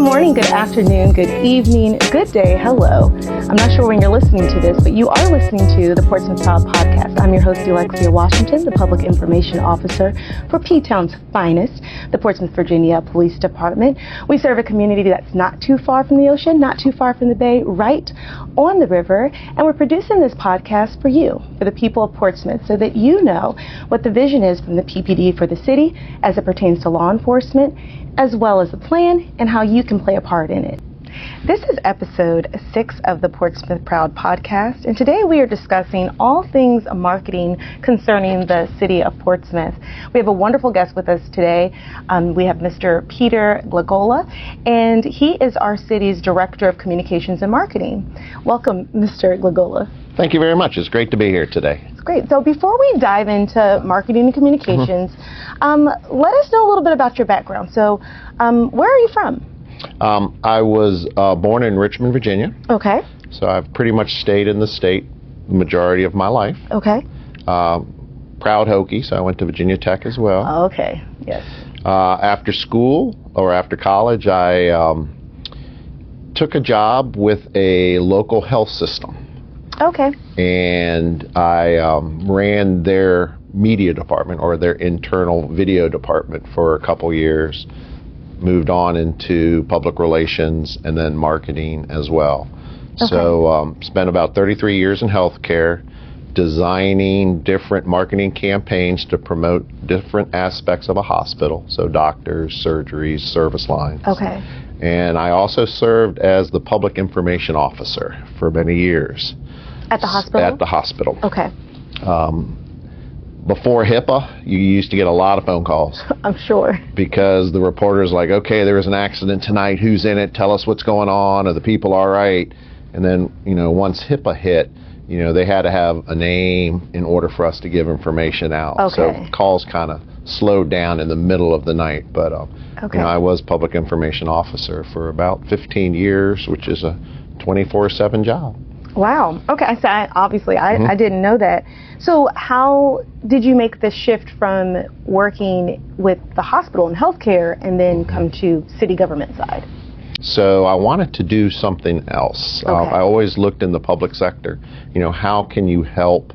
morning, good afternoon, good evening, good day, hello. I'm not sure when you're listening to this, but you are listening to the Portsmouth Proud podcast. I'm your host, Alexia Washington, the Public Information Officer for P-Town's finest, the Portsmouth, Virginia Police Department. We serve a community that's not too far from the ocean, not too far from the bay, right on the river, and we're producing this podcast for you, for the people of Portsmouth, so that you know what the vision is from the PPD for the city as it pertains to law enforcement, as well as the plan and how you can play a part in it. This is episode 6 of the Portsmouth Proud podcast, and today we are discussing all things marketing concerning the city of Portsmouth. We have a wonderful guest with us today. We have Mr. Peter Glagola, and he is our city's Director of Communications and Marketing. Welcome, Mr. Glagola. Thank you very much. It's great to be here today. It's great. So before we dive into marketing and communications, let us know a little bit about your background. So where are you from? I was born in Richmond, Virginia. Okay. So I've pretty much stayed in the state the majority of my life. Okay. Proud Hokie, so I went to Virginia Tech as well. Okay, yes. After school, or after college, I took a job with a local health system. Okay. And I ran their media department, or their internal video department, for a couple years. Moved on into public relations and then marketing as well. Okay. So spent about 33 years in healthcare, designing different marketing campaigns to promote different aspects of a hospital, so doctors, surgeries, service lines. Okay. And I also served as the public information officer for many years. At the hospital? At the hospital. Okay. Before HIPAA, you used to get a lot of phone calls. I'm sure. Because the reporter's like, okay, there was an accident tonight. Who's in it? Tell us what's going on. Are the people all right? And then, once HIPAA hit, they had to have a name in order for us to give information out. Okay. So calls kind of slowed down in the middle of the night. But, okay. I was public information officer for about 15 years, which is a 24/7 job. Wow. Okay. So I didn't know that. So how did you make the shift from working with the hospital and healthcare and then come to city government side? So I wanted to do something else. Okay. I always looked in the public sector. How can you help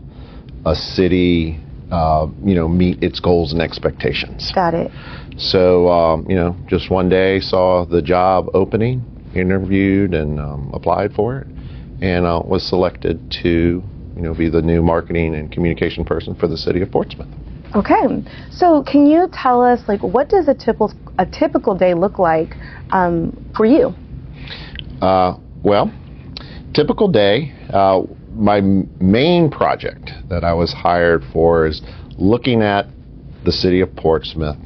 a city, meet its goals and expectations? Got it. So, just one day saw the job opening, interviewed and applied for it. And was selected to, be the new marketing and communication person for the city of Portsmouth. Okay. So can you tell us, what does a typical day look like for you? Well, typical day, my main project that I was hired for is looking at the city of Portsmouth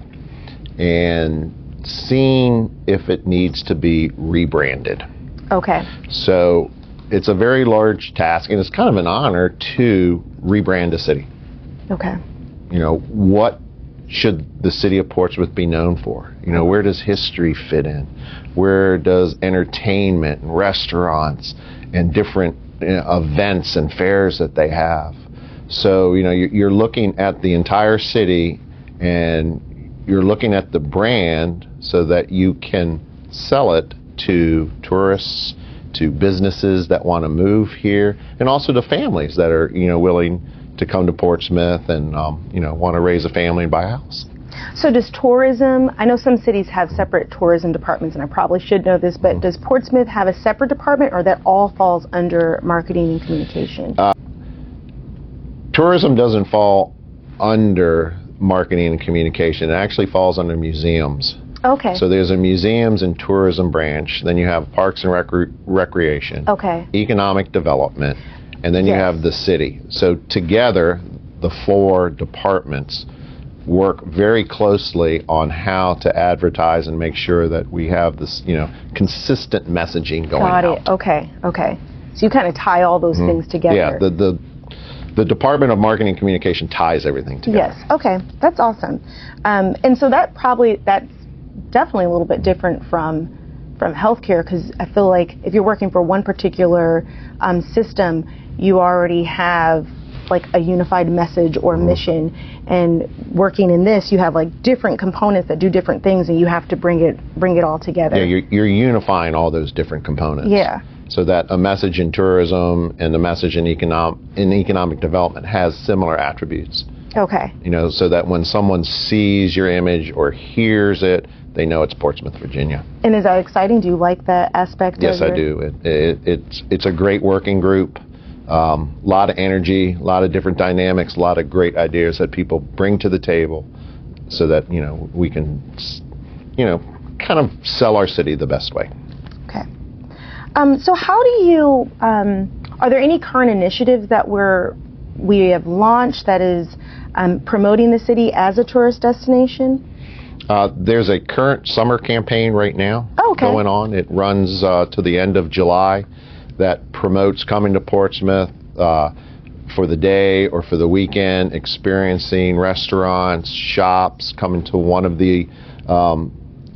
and seeing if it needs to be rebranded. Okay. So it's a very large task, and it's kind of an honor to rebrand a city. Okay. What should the city of Portsmouth be known for? Where does history fit in? Where does entertainment and restaurants and different events and fairs that they have? So, you're looking at the entire city, and you're looking at the brand so that you can sell it to tourists, to businesses that want to move here, and also to families that are, willing to come to Portsmouth and, want to raise a family and buy a house. So does tourism, I know some cities have separate tourism departments, and I probably should know this, but does Portsmouth have a separate department, or that all falls under marketing and communication? Tourism doesn't fall under marketing and communication. It actually falls under museums. Okay. So there's a museums and tourism branch, then you have parks and recreation, okay, economic development, and then you have the city. So together, the 4 departments work very closely on how to advertise and make sure that we have this, consistent messaging going out. Got it. Okay. Okay. So you kind of tie all those things together. Yeah. The Department of Marketing and Communication ties everything together. Yes. Okay. That's awesome. And so that's definitely a little bit different from healthcare, because I feel like if you're working for one particular system, you already have like a unified message or mission. And working in this, you have like different components that do different things, and you have to bring it all together. Yeah, you're unifying all those different components. Yeah. So that a message in tourism and the message in economic development has similar attributes. Okay. You know, so that when someone sees your image or hears it, they know it's Portsmouth, Virginia. And is that exciting? Do you like that aspect? Yes, I do. It's a great working group. A lot of energy, a lot of different dynamics, a lot of great ideas that people bring to the table, so that we can, kind of sell our city the best way. Okay. So how do you? Are there any current initiatives that we have launched that is promoting the city as a tourist destination? There's a current summer campaign right now going on. It runs to the end of July, that promotes coming to Portsmouth for the day or for the weekend, experiencing restaurants, shops, coming to one of the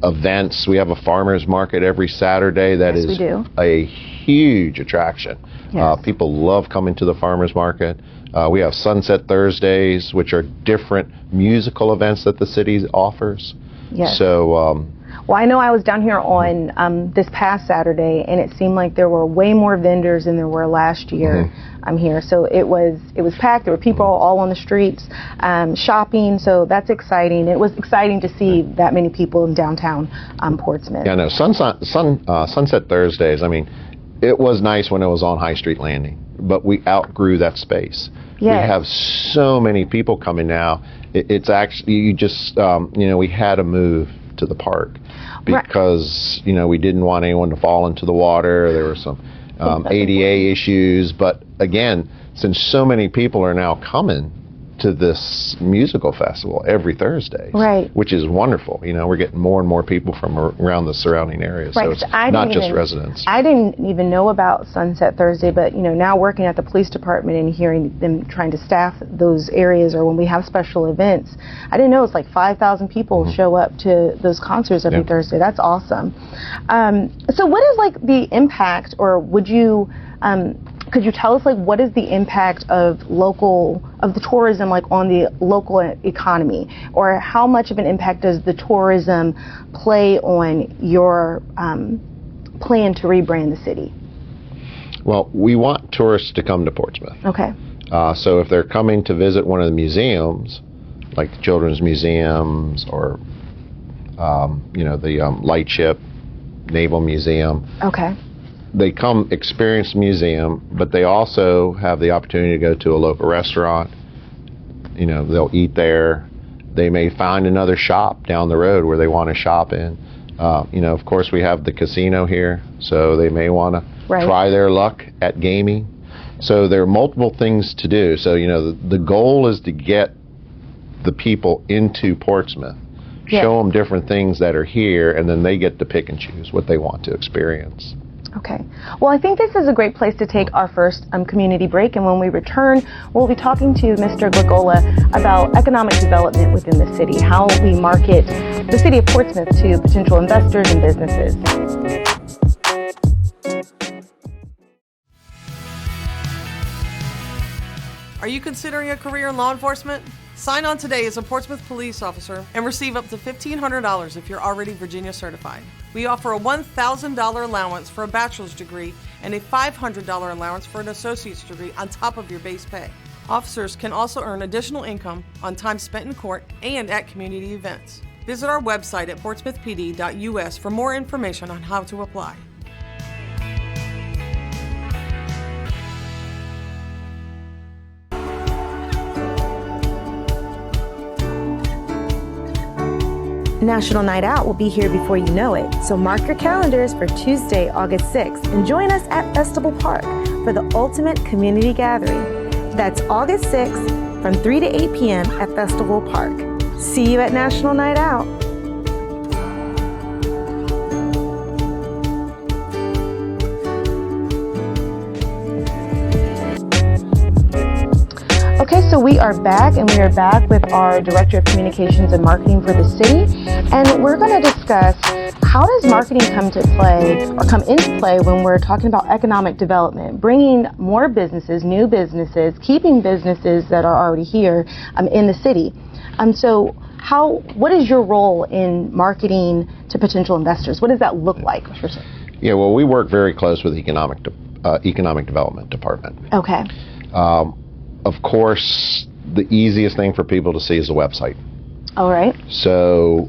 events. We have a farmers market every Saturday that is a huge attraction. Yes. People love coming to the farmers market. We have Sunset Thursdays, which are different musical events that the city offers. Yes. So, well, I know I was down here on this past Saturday, and it seemed like there were way more vendors than there were last year. I'm here, so it was packed. There were people all on the streets shopping, so that's exciting. It was exciting to see that many people in downtown Portsmouth. Yeah, no, Sunset Thursdays. I mean, it was nice when it was on High Street Landing, but we outgrew that space. Yes. We have so many people coming now. It's actually, we had to move to the park because, we didn't want anyone to fall into the water. There were some ADA issues. But again, since so many people are now coming to this musical festival every Thursday, which is wonderful. We're getting more and more people from around the surrounding areas, so it's not just residents. I didn't even know about Sunset Thursday, but now working at the police department and hearing them trying to staff those areas, or when we have special events, I didn't know it's like 5,000 people show up to those concerts every Thursday. That's awesome. So what is like the impact, or would you could you tell us what is the impact of the tourism on the local economy, or how much of an impact does the tourism play on your plan to rebrand the city? Well, we want tourists to come to Portsmouth. Okay. So if they're coming to visit one of the museums, like the Children's Museums or the Lightship Naval Museum. Okay. They come experience the museum, but they also have the opportunity to go to a local restaurant. They'll eat there. They may find another shop down the road where they want to shop in. Of course, we have the casino here, so they may want to try their luck at gaming. So there are multiple things to do. So, the goal is to get the people into Portsmouth, show them different things that are here, and then they get to pick and choose what they want to experience. Okay. Well, I think this is a great place to take our first community break, and when we return, we'll be talking to Mr. Glagola about economic development within the city, how we market the city of Portsmouth to potential investors and businesses. Are you considering a career in law enforcement? Sign on today as a Portsmouth police officer and receive up to $1,500 if you're already Virginia certified. We offer a $1,000 allowance for a bachelor's degree and a $500 allowance for an associate's degree on top of your base pay. Officers can also earn additional income on time spent in court and at community events. Visit our website at portsmouthpd.us for more information on how to apply. National Night Out will be here before you know it, so mark your calendars for Tuesday, August 6th, and join us at Festival Park for the ultimate community gathering. That's August 6th from 3 to 8 p.m. at Festival Park. See you at National Night Out. Okay, so we are back, and we are back with our Director of Communications and Marketing for the city, and we're going to discuss how does marketing come into play when we're talking about economic development, bringing more businesses, new businesses, keeping businesses that are already here in the city. So what is your role in marketing to potential investors? What does that look like? Yeah, well, we work very close with the Economic Development Department. Okay. Of course, the easiest thing for people to see is the website. All right. So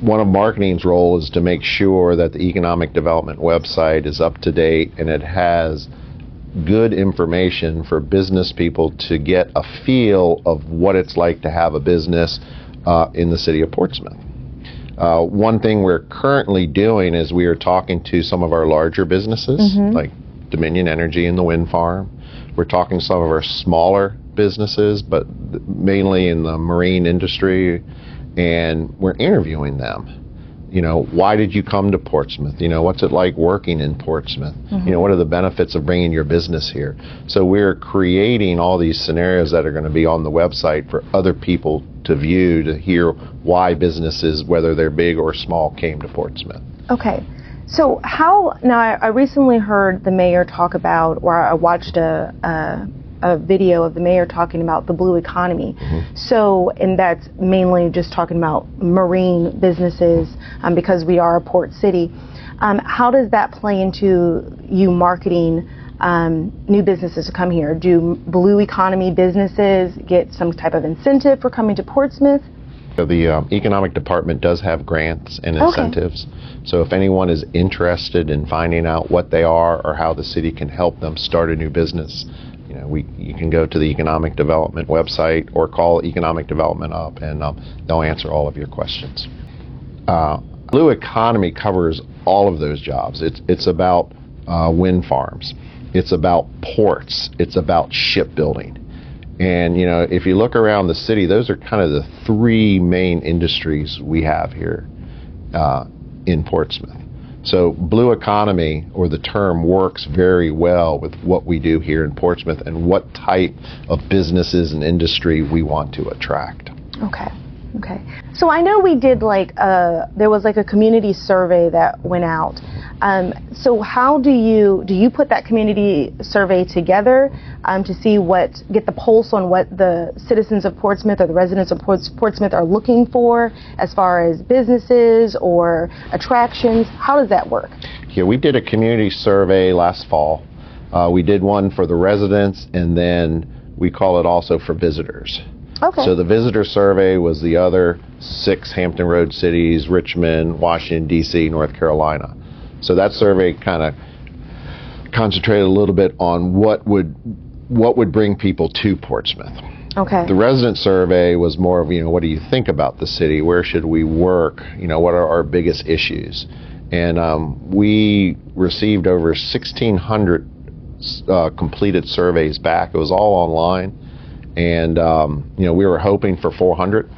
one of marketing's role is to make sure that the Economic Development website is up to date and it has good information for business people to get a feel of what it's like to have a business in the city of Portsmouth. One thing we're currently doing is we are talking to some of our larger businesses, like Dominion Energy and the wind farm. We're talking to some of our smaller businesses, but mainly in the marine industry, and we're interviewing them. You know, why did you come to Portsmouth? You know, what's it like working in Portsmouth? You know, what are the benefits of bringing your business here? So we're creating all these scenarios that are going to be on the website for other people to view, to hear why businesses, whether they're big or small, came to Portsmouth. Okay. So I recently heard the mayor talk about, or I watched a video of the mayor talking about the blue economy. So, and that's mainly just talking about marine businesses because we are a port city. How does that play into you marketing new businesses to come here? Do blue economy businesses get some type of incentive for coming to Portsmouth? So the Economic Department does have grants and incentives. So if anyone is interested in finding out what they are or how the city can help them start a new business, you know, you can go to the Economic Development website or call Economic Development up, and they'll answer all of your questions. Blue economy covers all of those jobs. It's about wind farms. It's about ports. It's about shipbuilding. And, you know, if you look around the city, those are kind of the three main industries we have here in Portsmouth. So blue economy, or the term, works very well with what we do here in Portsmouth and what type of businesses and industry we want to attract. Okay. So I know we did there was a community survey that went out. So how do you put that community survey together to see get the pulse on what the citizens of Portsmouth or the residents of Portsmouth are looking for as far as businesses or attractions? How does that work? Yeah, we did a community survey last fall. We did one for the residents, and then we call it also for visitors. Okay. So the visitor survey was the other 6 Hampton Road cities: Richmond, Washington, D.C., North Carolina. So that survey kind of concentrated a little bit on what would bring people to Portsmouth. Okay. The resident survey was more of, you know, what do you think about the city? Where should we work? You know, what are our biggest issues? And we received over 1,600 completed surveys back. It was all online. And, you know, we were hoping for 400.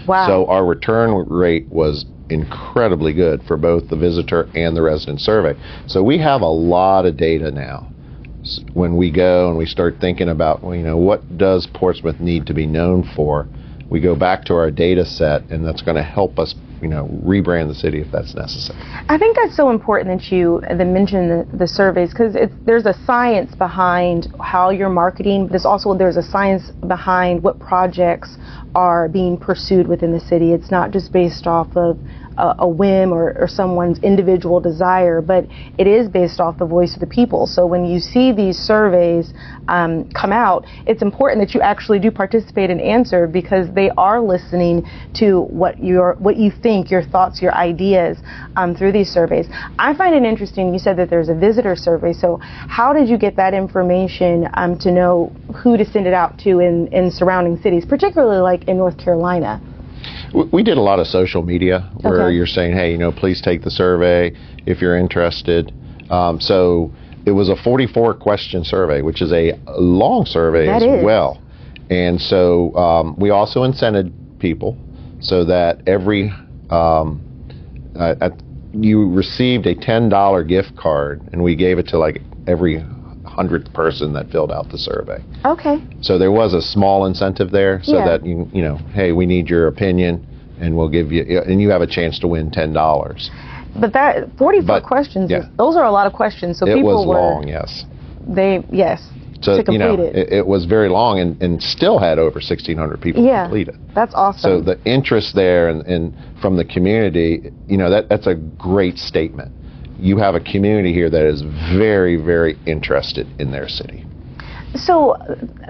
Wow. So our return rate was incredibly good for both the visitor and the resident survey. So we have a lot of data now. When we go and we start thinking about, well, you know, what does Portsmouth need to be known for? We go back to our data set, and that's going to help us, you know, rebrand the city if that's necessary. I think that's so important that you mention the surveys, because there's a science behind how you're marketing, but there's a science behind what projects are being pursued within the city. It's not just based off of a whim or someone's individual desire, but it is based off the voice of the people. So when you see these surveys come out, it's important that you actually do participate and answer, because they are listening to what you think, your thoughts, your ideas through these surveys. I find it interesting. You said that there's a visitor survey. So how did you get that information to know who to send it out to in surrounding cities, particularly like in North Carolina? We did a lot of social media where you're saying, hey, you know, please take the survey if you're interested. So it was a 44-question survey, which is a long survey well. And so we also incented people so that you received a $10 gift card, and we gave it to like every 100th person that filled out the survey. Okay. So there was a small incentive there, so that you know, hey, we need your opinion, and we'll give you, and you have a chance to win $10. But that 44 questions, those are a lot of questions. So it people was long, yes. So you know, it was very long, and still had over 1,600 people complete it. That's awesome. So the interest there and from the community, you know, that's a great statement. You have a community here that is very, very interested in their city. So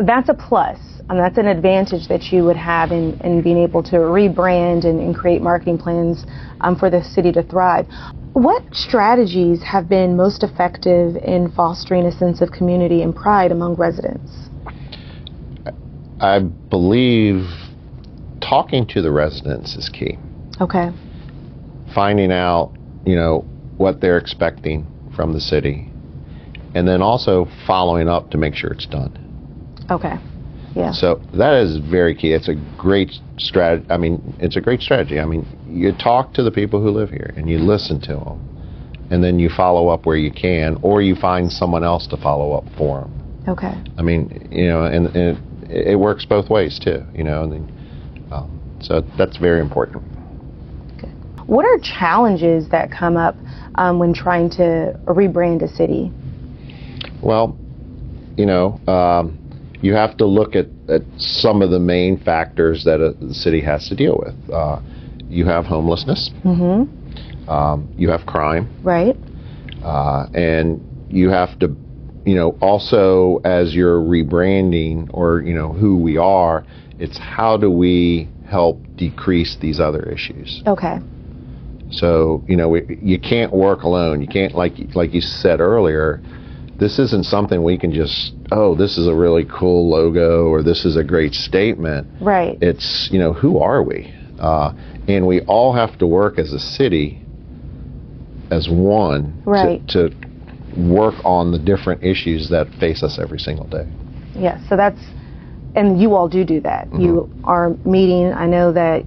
that's a plus. And that's an advantage that you would have in being able to rebrand and create marketing plans for the city to thrive. What strategies have been most effective in fostering a sense of community and pride among residents? I believe talking to the residents is key. Okay. Finding out, you know, what they're expecting from the city, and then also following up to make sure it's done. Okay. Yeah. So that is very key. It's a great strategy. I mean, it's a great strategy. I mean, you talk to the people who live here and you listen to them, and then you follow up where you can, or you find someone else to follow up for them. Okay. I mean, you know, and it works both ways too. You know, and then, so that's very important. Good. What are challenges that come up when trying to rebrand a city? Well, you know. You have to look at some of the main factors that the city has to deal with. You have homelessness. Mm-hmm. You have crime. Right. And you have to, you know, also as you're rebranding or, you know, who we are, it's how do we help decrease these other issues. Okay. So, you know, you can't work alone. You can't, like you said earlier, this isn't something we can just, oh, this is a really cool logo or this is a great statement. Right. It's, you know, who are we? And we all have to work as a city as one to work on the different issues that face us every single day. Yeah, so that's, and you all do that. Mm-hmm. You are meeting, I know that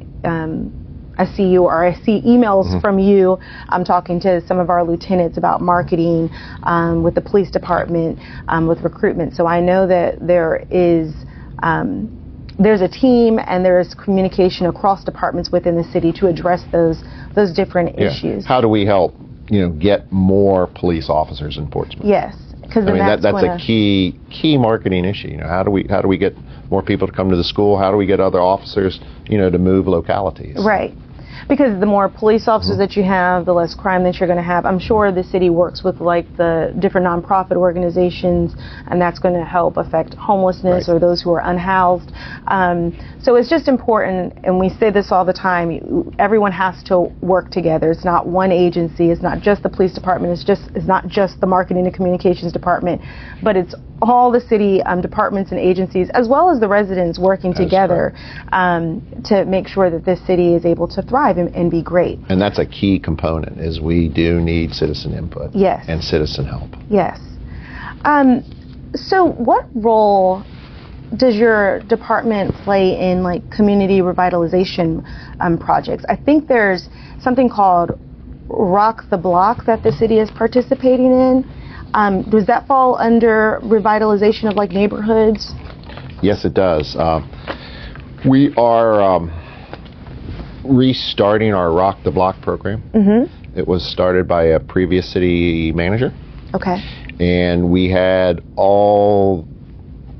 I see emails from you. I'm talking to some of our lieutenants about marketing with the police department, with recruitment. So I know that there's a team and there's communication across departments within the city to address those different issues. How do we help, you know, get more police officers in Portsmouth? Yes, because I mean that's a key marketing issue. You know, how do we get more people to come to the school? How do we get other officers, you know, to move localities? Right. Because the more police officers that you have, the less crime that you're going to have. I'm sure the city works with like the different nonprofit organizations, and that's going to help affect homelessness or those who are unhoused. So it's just important, and we say this all the time, everyone has to work together. It's not one agency, it's not just the police department, it's not just the marketing and communications department, but it's all the city departments and agencies, as well as the residents working together to make sure that this city is able to thrive and be great. And that's a key component, is we do need citizen input and citizen help. Yes. So what role does your department play in like community revitalization projects? I think there's something called Roc the Block that the city is participating in. Does that fall under revitalization of like neighborhoods? Yes, it does. We are restarting our Roc the Block program. Mm-hmm. It was started by a previous city manager. Okay. And we had all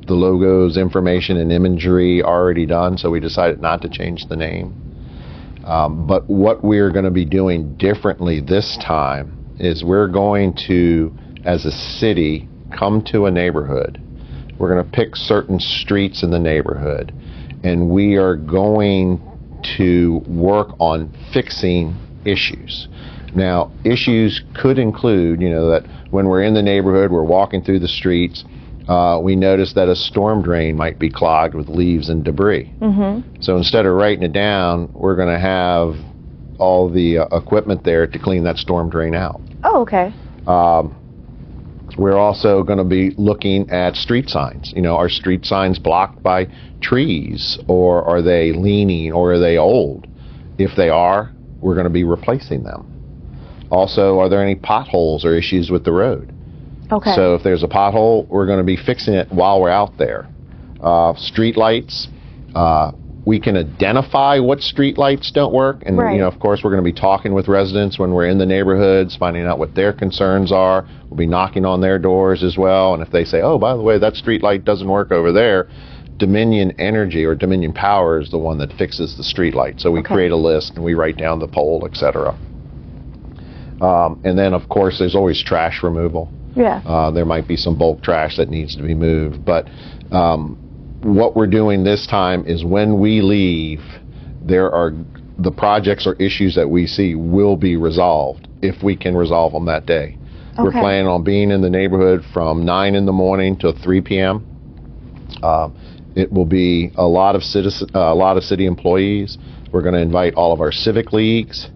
the logos, information, and imagery already done, so we decided not to change the name. But what we're going to be doing differently this time is we're going to, as a city, come to a neighborhood. We're going to pick certain streets in the neighborhood, and we are going to work on fixing issues. Now, issues could include, you know, that when we're in the neighborhood, we're walking through the streets, we notice that a storm drain might be clogged with leaves and debris. Mm-hmm. So instead of writing it down, we're going to have all the equipment there to clean that storm drain out. Oh, okay. We're also going to be looking at street signs. You know, are street signs blocked by trees, or are they leaning, or are they old? If they are, we're going to be replacing them. Also, are there any potholes or issues with the road? Okay. So if there's a pothole, we're going to be fixing it while we're out there. Street lights, we can identify what street lights don't work, and Right. of course, we're going to be talking with residents when we're in the neighborhoods, finding out what their concerns are. We'll be knocking on their doors as well, and if they say, "Oh, by the way, that street light doesn't work over there," Dominion Energy or Dominion Power is the one that fixes the street light. So we create a list and we write down the pole, etc. And then, of course, there's always trash removal. Yeah. There might be some bulk trash that needs to be moved, but what we're doing this time is when we leave, the projects or issues that we see will be resolved if we can resolve them that day. We're planning on being in the neighborhood from 9 in the morning till 3 p.m. It will be a lot of city employees. We're going to invite all of our civic leagues,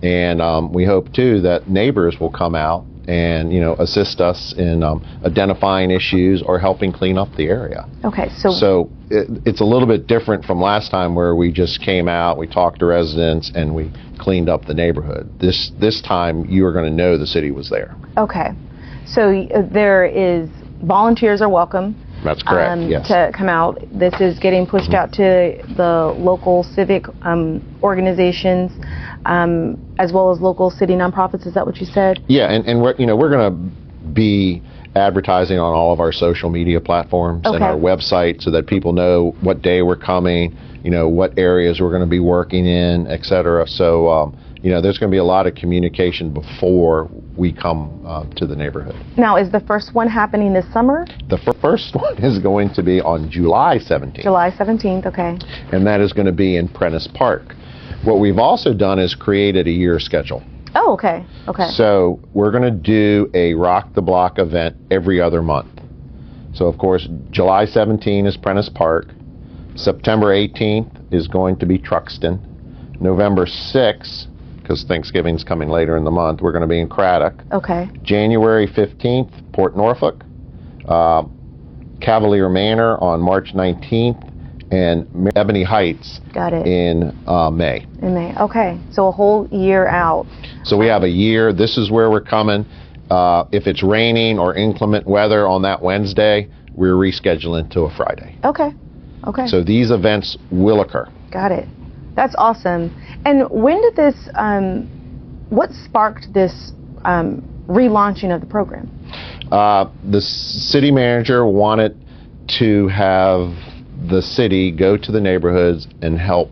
and we hope too that neighbors will come out and assist us in identifying issues or helping clean up the area. Okay, so it's a little bit different from last time where we just came out, we talked to residents, and we cleaned up the neighborhood. This time you are going to know the city was there. Okay, so there is volunteers are welcome. That's correct. Yes. To come out. This is getting pushed out to the local civic organizations, as well as local city nonprofits. Is that what you said? Yeah, and we're going to be advertising on all of our social media platforms and our website so that people know what day we're coming, what areas we're going to be working in, et cetera. So there's going to be a lot of communication before we come to the neighborhood. Now, is the first one happening this summer? The first one is going to be on July 17th. July 17th, okay. And that is going to be in Prentice Park. What we've also done is created a year schedule. Oh, okay. Okay. So we're going to do a Roc the Block event every other month. So, of course, July 17th is Prentice Park. September 18th is going to be Truxton. November 6th, because Thanksgiving's coming later in the month, we're going to be in Craddock. Okay. January 15th, Port Norfolk. Cavalier Manor on March 19th. And Ebony Heights in May. In May, okay. So a whole year out. So we have a year. This is where we're coming. If it's raining or inclement weather on that Wednesday, we're rescheduling to a Friday. Okay. Okay. So these events will occur. Got it. That's awesome. And when did this, what sparked this relaunching of the program? The city manager wanted to have the city go to the neighborhoods and help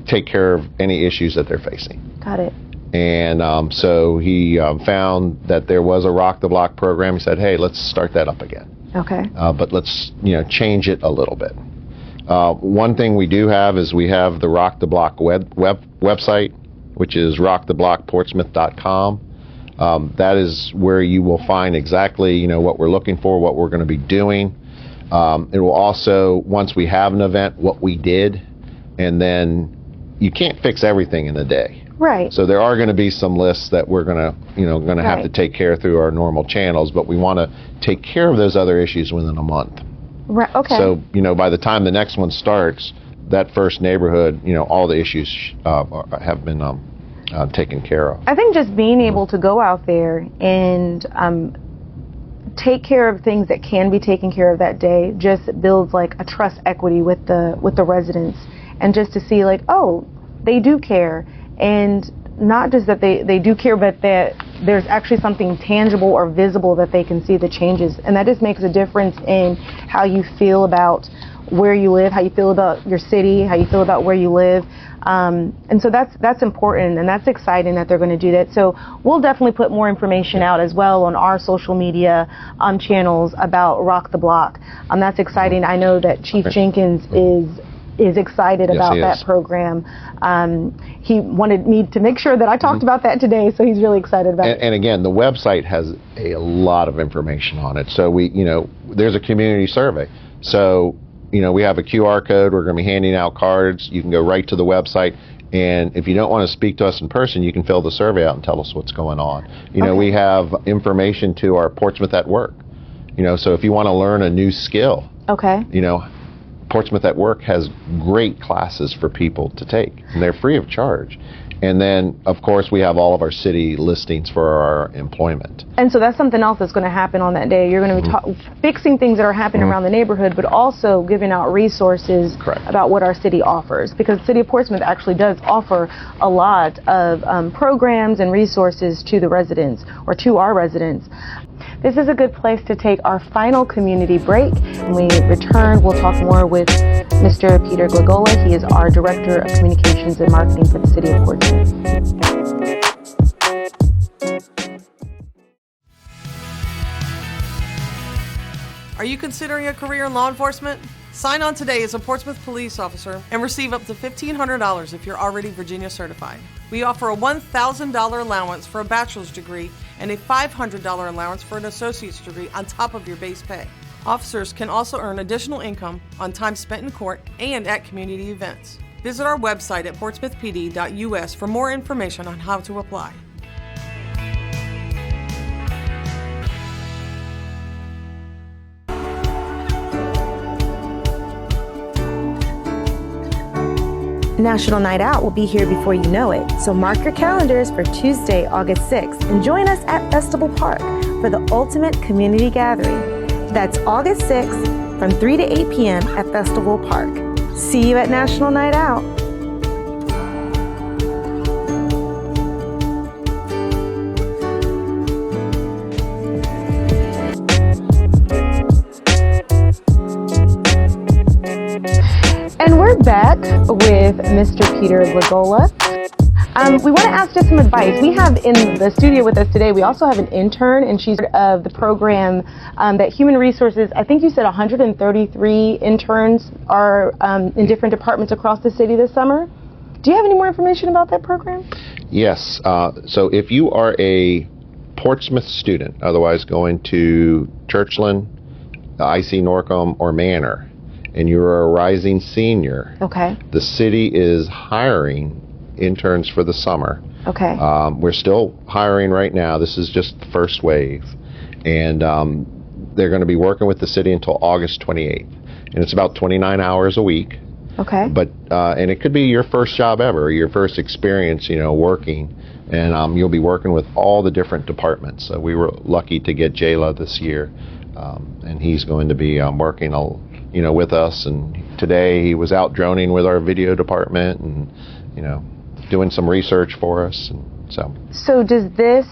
take care of any issues that they're facing. Got it. And so he found that there was a Roc the Block program. He said, "Hey, let's start that up again." Okay. But let's change it a little bit. One thing we do have is we have the Roc the Block website, which is roctheblockportsmouth.com. That is where you will find exactly what we're looking for, what we're going to be doing. It will also, once we have an event, what we did, and then you can't fix everything in a day. Right. So there are going to be some lists that we're going to have to take care of through our normal channels, but we want to take care of those other issues within a month. Right. Okay. So by the time the next one starts, that first neighborhood, all the issues have been taken care of. I think just being able to go out there and take care of things that can be taken care of that day just builds like a trust equity with the residents, and just to see like, oh, they do care, and not just that they do care, but that there's actually something tangible or visible that they can see the changes, and that just makes a difference in how you feel about where you live, how you feel about your city, how you feel about where you live. And so that's important, and that's exciting that they're going to do that. So we'll definitely put more information out as well on our social media channels about Roc the Block. That's exciting. I know that Chief Jenkins is excited about that program. He wanted me to make sure that I talked about that today, so he's really excited about it. And again, the website has a lot of information on it. So there's a community survey. So we have a QR code. We're going to be handing out cards. You can go right to the website, and if you don't want to speak to us in person, you can fill the survey out and tell us what's going on. We have information to our Portsmouth at Work. So if you want to learn a new skill, Portsmouth at Work has great classes for people to take, and they're free of charge. And then, of course, we have all of our city listings for our employment. And so that's something else that's going to happen on that day. You're going to be fixing things that are happening around the neighborhood, but also giving out resources about what our city offers. Because the city of Portsmouth actually does offer a lot of programs and resources to the residents, or to our residents. This is a good place to take our final community break. When we return, we'll talk more with Mr. Peter Glagola. He is our Director of Communications and Marketing for the City of Portsmouth. Are you considering a career in law enforcement? Sign on today as a Portsmouth police officer and receive up to $1,500 if you're already Virginia certified. We offer a $1,000 allowance for a bachelor's degree and a $500 allowance for an associate's degree on top of your base pay. Officers can also earn additional income on time spent in court and at community events. Visit our website at portsmouthpd.us for more information on how to apply. National Night Out will be here before you know it, so mark your calendars for Tuesday, August 6th, and join us at Festival Park for the ultimate community gathering. That's August 6th from 3 to 8 p.m. at Festival Park. See you at National Night Out. And we're back with Mr. Peter Glagola. We want to ask just some advice. We have in the studio with us today, we also have an intern, and she's part of the program that Human Resources, I think you said 133 interns are in different departments across the city this summer. Do you have any more information about that program? Yes. So if you are a Portsmouth student, otherwise going to Churchland, IC Norcom, or Manor, and you're a rising senior, the city is hiring interns for the summer. We're still hiring right now. This is just the first wave. And they're going to be working with the city until August 28th. And it's about 29 hours a week. But and it could be your first job ever, your first experience, working. And you'll be working with all the different departments. We were lucky to get Jayla this year. And he's going to be working with us, and today he was out droning with our video department and doing some research for us, and so does this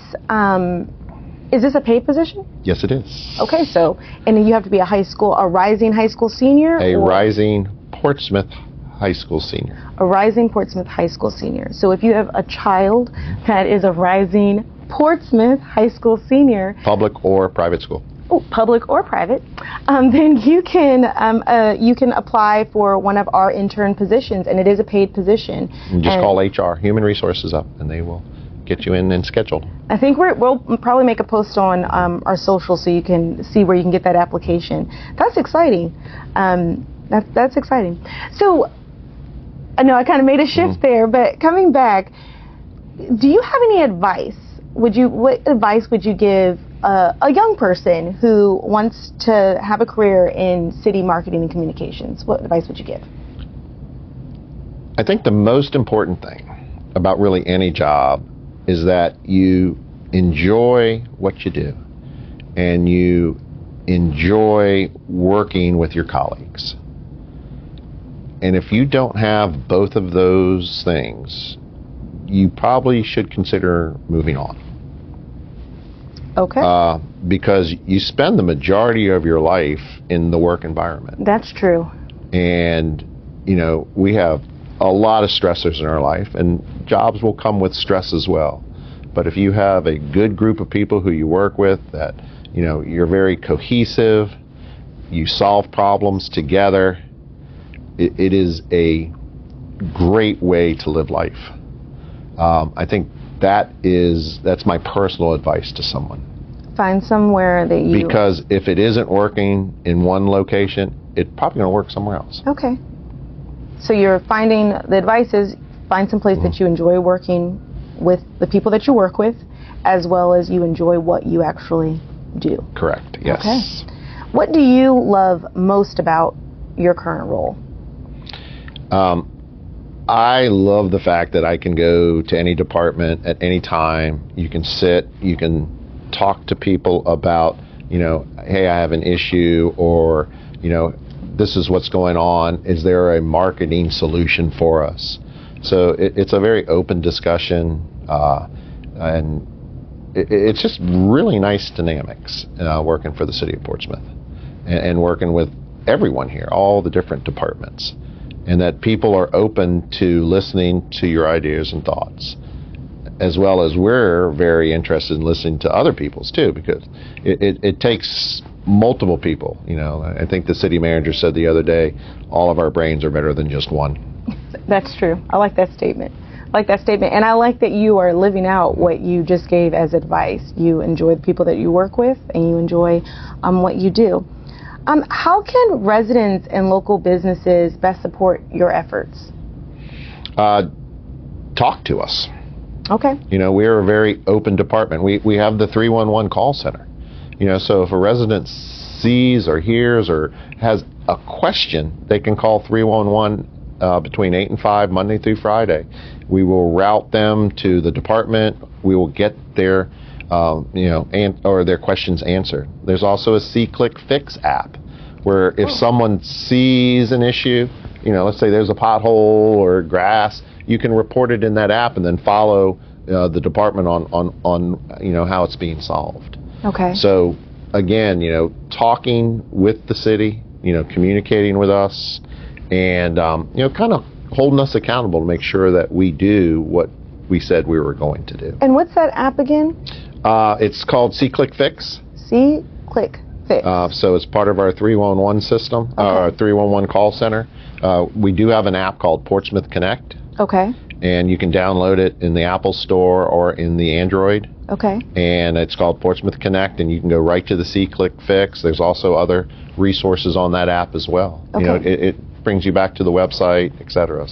is this a paid position? Yes, it is. And then you have to be a rising high school senior, rising Portsmouth high school senior. A rising Portsmouth high school senior. So if you have a child that is a rising Portsmouth high school senior, public or private school, public or private, then you can apply for one of our intern positions, and it is a paid position. You just call HR, Human Resources, up, and they will get you in and scheduled. I think we'll probably make a post on our social so you can see where you can get that application. That's exciting. That's exciting. So I know I kind of made a shift there, but coming back, do you have any advice? What advice would you give a young person who wants to have a career in city marketing and communications? What advice would you give? I think the most important thing about really any job is that you enjoy what you do and you enjoy working with your colleagues. And if you don't have both of those things, you probably should consider moving on. Because you spend the majority of your life in the work environment. That's true. And, we have a lot of stressors in our life, and jobs will come with stress as well. But if you have a good group of people who you work with, that, you're very cohesive, you solve problems together, it is a great way to live life. I think that's my personal advice to someone. Find somewhere that you... Because if it isn't working in one location, it's probably going to work somewhere else. So you're finding, the advice is find some place that you enjoy working with the people that you work with, as well as you enjoy what you actually do. Correct, yes. What do you love most about your current role? I love the fact that I can go to any department at any time. You can sit, you can talk to people about, hey, I have an issue, or, this is what's going on. Is there a marketing solution for us? So it's a very open discussion, and it's just really nice dynamics working for the city of Portsmouth and working with everyone here, all the different departments, and that people are open to listening to your ideas and thoughts, as well as we're very interested in listening to other people's too, because it takes multiple people. I think the city manager said the other day, all of our brains are better than just one. That's true. I like that statement. And I like that you are living out what you just gave as advice. You enjoy the people that you work with, and you enjoy what you do. How can residents and local businesses best support your efforts? Talk to us. Okay. We're a very open department. We have the 311 call center. So if a resident sees or hears or has a question, they can call 311 between 8 and 5, Monday through Friday. We will route them to the department. We will get their or their questions answered. There's also a C-Click Fix app, where if someone sees an issue, let's say there's a pothole or grass, you can report it in that app and then follow the department on how it's being solved. Okay. So again, talking with the city, communicating with us, and kind of holding us accountable to make sure that we do what we said we were going to do. And what's that app again? It's called C-Click Fix. C-Click Fix. So it's part of our 311 system, our 311 call center. We do have an app called Portsmouth Connect. Okay. And you can download it in the Apple Store or in the Android. Okay. And it's called Portsmouth Connect, and you can go right to the C-Click Fix. There's also other resources on that app as well. Okay. It brings you back to the website, etc.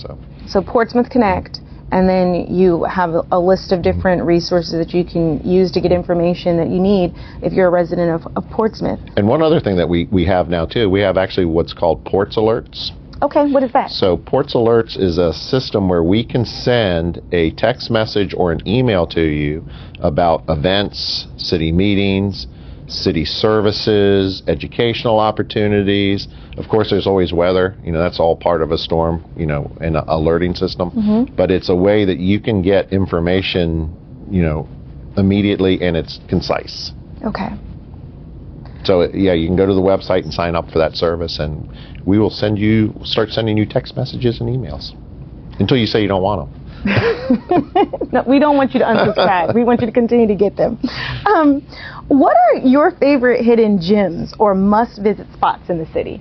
So Portsmouth Connect, and then you have a list of different resources that you can use to get information that you need if you're a resident of Portsmouth. And one other thing that we have now too, we have actually what's called Ports Alerts. Okay, what is that? So Ports Alerts is a system where we can send a text message or an email to you about events, city meetings, city services, educational opportunities. Of course, there's always weather. That's all part of a storm, and an alerting system. Mm-hmm. But it's a way that you can get information, immedely, and it's concise. Okay. So, you can go to the website and sign up for that service, and we will start sending you text messages and emails until you say you don't want them. No, we don't want you to unsubscribe. We want you to continue to get them. What are your favorite hidden gems or must-visit spots in the city?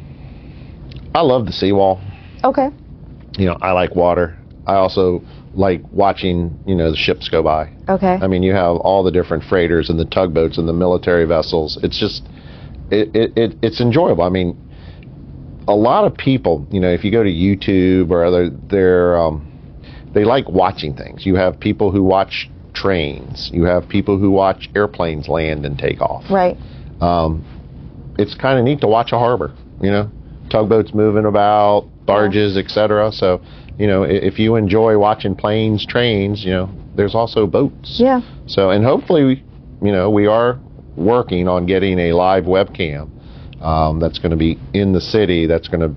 I love the seawall. Okay. I like water. I also like watching, the ships go by. Okay. I mean, you have all the different freighters and the tugboats and the military vessels. It's just, it's enjoyable. I mean, a lot of people, if you go to YouTube or other, they like watching things. You have people who watch trains. You have people who watch airplanes land and take off. Right. It's kind of neat to watch a harbor, tugboats moving about, barges, etc. So, if you enjoy watching planes, trains, there's also boats. Yeah. So, and hopefully, we are working on getting a live webcam that's going to be in the city that's going to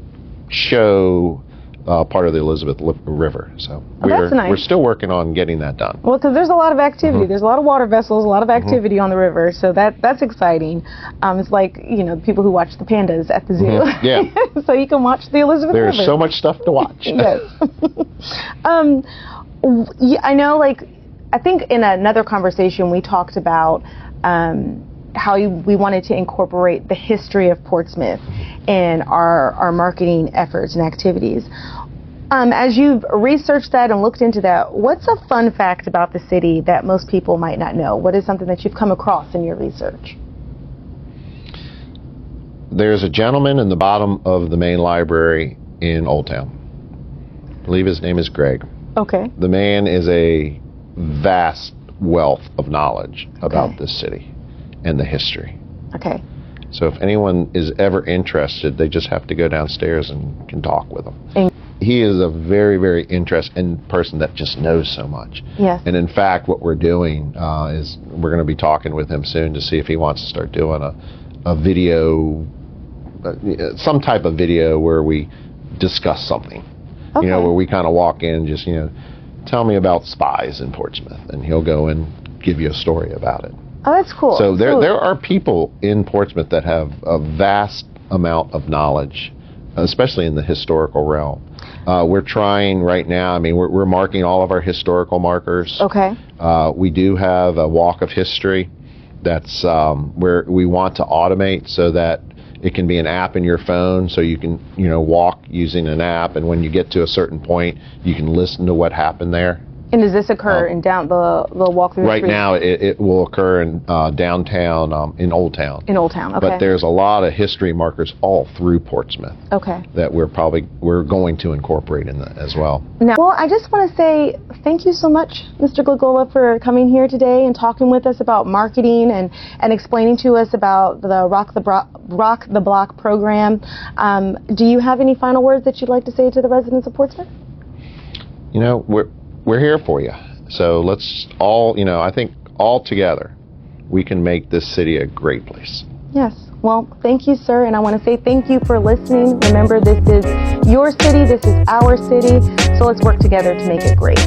show part of the Elizabeth River. So that's nice. We're still working on getting that done. Well, because there's a lot of activity. Mm-hmm. There's a lot of water vessels, a lot of activity on the river. So that's exciting. It's like, people who watch the pandas at the zoo. Mm-hmm. Yeah. So you can watch the Elizabeth River. There's so much stuff to watch. Yes. I know, I think in another conversation we talked about how we wanted to incorporate the history of Portsmouth in our marketing efforts and activities. As you've researched that and looked into that, what's a fun fact about the city that most people might not know? What is something that you've come across in your research? There's a gentleman in the bottom of the main library in Old Town. I believe his name is Greg. Okay. The man is a vast wealth of knowledge about this city and the history. Okay. So if anyone is ever interested, they just have to go downstairs and can talk with him. he is a very, very interesting person that just knows so much. Yes. And in fact, what we're doing is we're going to be talking with him soon to see if he wants to start doing a video, some type of video where we discuss something. Okay. Where we kind of walk in, just tell me about spies in Portsmouth, and he'll go and give you a story about it. Oh, that's cool. So there are people in Portsmouth that have a vast amount of knowledge, especially in the historical realm. We're trying right now. We're marking all of our historical markers. Okay. We do have a walk of history that's where we want to automate so that it can be an app in your phone, so you can walk using an app, and when you get to a certain point, you can listen to what happened there. And does this occur in down the walk through the right street? now it will occur in downtown, in Old Town. In Old Town, okay. But there's a lot of history markers all through Portsmouth. Okay. That we're going to incorporate in that as well. Now, well, I just want to say thank you so much, Mr. Glagola, for coming here today and talking with us about marketing and explaining to us about the Roc the Block program. Do you have any final words that you'd like to say to the residents of Portsmouth? We're here for you. So let's all, I think all together, we can make this city a great place. Yes. Well, thank you, sir. And I want to say thank you for listening. Remember, this is your city. This is our city. So let's work together to make it great.